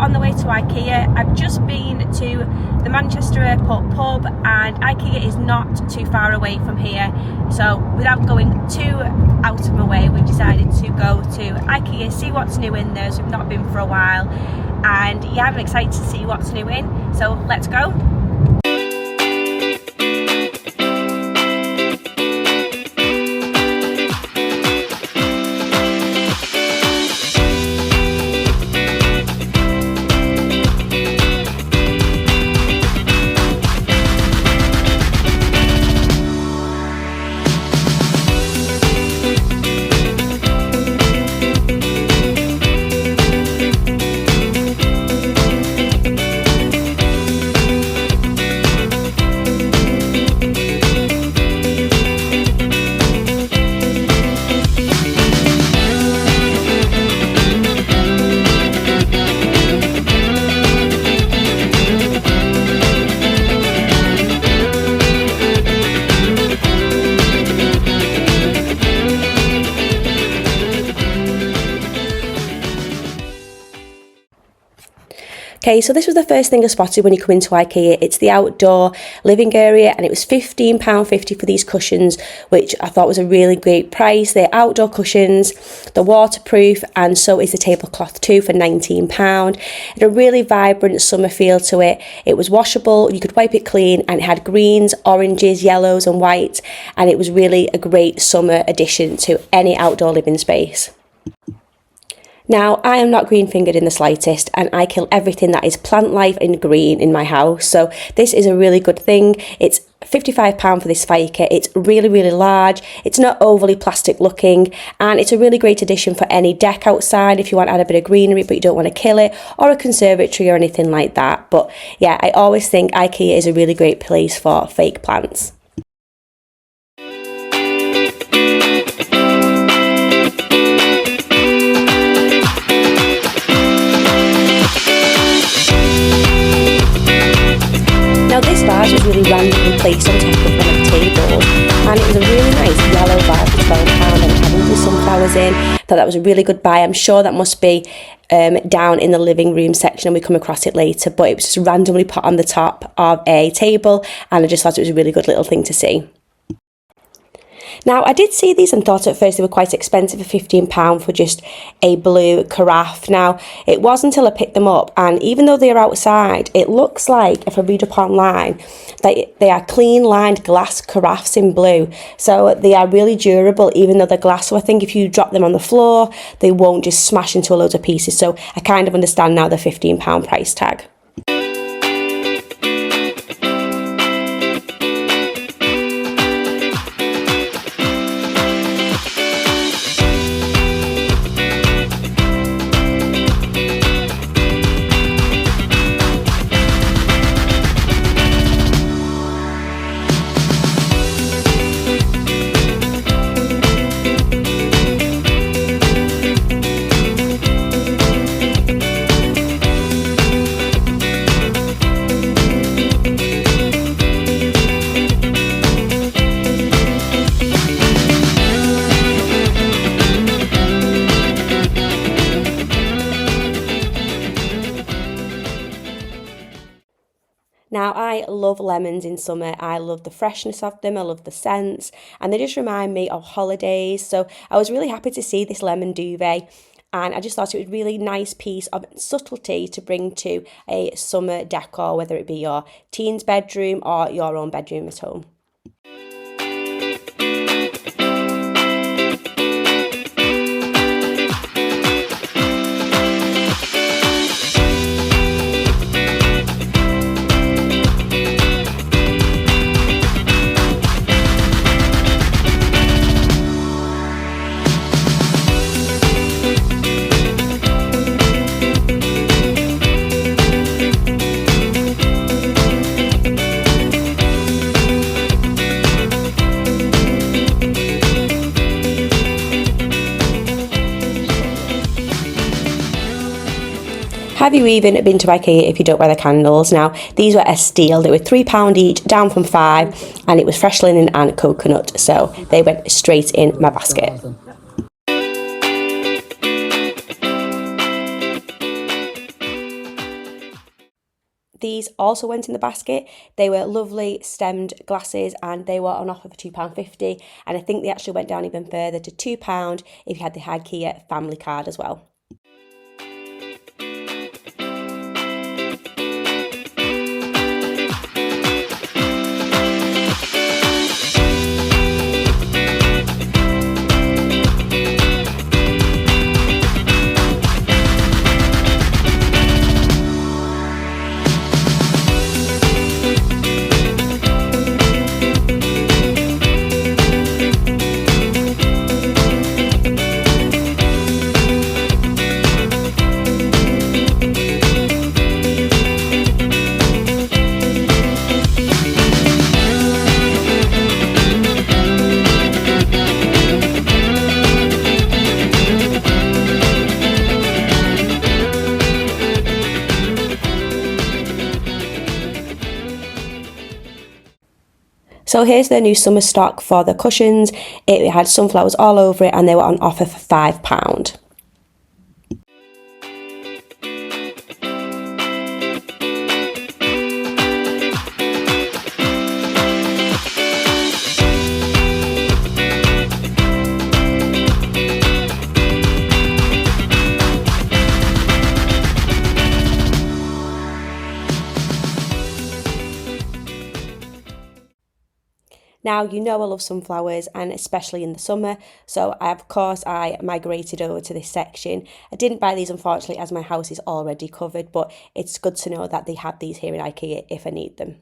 on the way to IKEA. I've just been to the Manchester Airport pub, and IKEA is not too far away from here, so without going too out of my way, we've decided to go to IKEA, see what's new in there, as we've not been for a while. And yeah, I'm excited to see what's new in, so let's go. Okay, so this was the first thing I spotted when you come into IKEA. It's the outdoor living area, and it was £15.50 for these cushions, which I thought was a really great price. They're outdoor cushions, they're waterproof, and so is the tablecloth too for £19. It had a really vibrant summer feel to it. It was washable, you could wipe it clean, and it had greens, oranges, yellows and whites, and it was really a great summer addition to any outdoor living space. Now, I am not green-fingered in the slightest, and I kill everything that is plant life and green in my house, so this is a really good thing. It's £55 for this fire kit. It's really, really large, it's not overly plastic looking, and it's a really great addition for any deck outside if you want to add a bit of greenery but you don't want to kill it, or a conservatory or anything like that. But yeah, I always think IKEA is a really great place for fake plants. Now this vase was really randomly placed on top of one of the tables, and it was a really nice yellow vase for £12, and it had lovely sunflowers in. Thought that was a really good buy. I'm sure that must be down in the living room section and we come across it later, but it was just randomly put on the top of a table, and I just thought it was a really good little thing to see. Now, I did see these and thought at first they were quite expensive for £15 for just a blue carafe. Now, it wasn't until I picked them up, and even though they are outside, it looks like, if I read up online, that they are clean lined glass carafes in blue. So they are really durable even though they're glass. So I think if you drop them on the floor, they won't just smash into a load of pieces. So I kind of understand now the £15 price tag. Now, I love lemons in summer. I love the freshness of them, I love the scents, and they just remind me of holidays. So I was really happy to see this lemon duvet, and I just thought it was a really nice piece of subtlety to bring to a summer decor, whether it be your teen's bedroom or your own bedroom at home. Have you even been to IKEA if you don't buy the candles? Now, these were a steal. They were £3 each, down from £5, and it was fresh linen and coconut, so they went straight in my basket. These also went in the basket. They were lovely stemmed glasses and they were on offer for £2.50, and I think they actually went down even further to £2 if you had the IKEA family card as well. So here's their new summer stock for the cushions. It had sunflowers all over it and they were on offer for £5. Now, you know I love sunflowers, and especially in the summer, so of course I migrated over to this section. I didn't buy these unfortunately as my house is already covered, but it's good to know that they have these here in IKEA if I need them.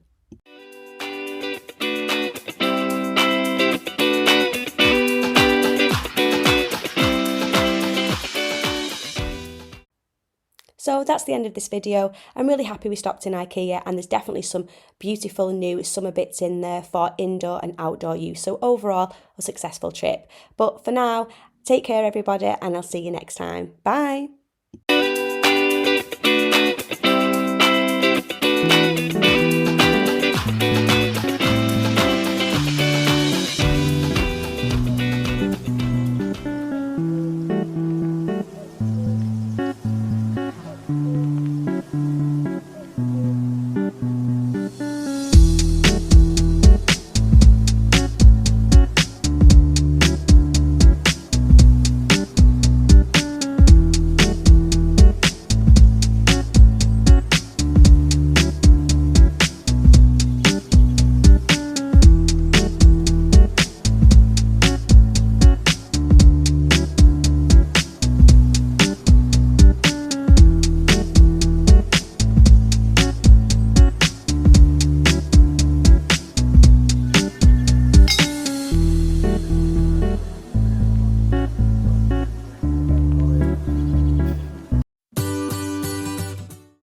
So that's the end of this video. I'm really happy we stopped in IKEA, and there's definitely some beautiful new summer bits in there for indoor and outdoor use. So overall, a successful trip. But for now, take care everybody, and I'll see you next time. Bye.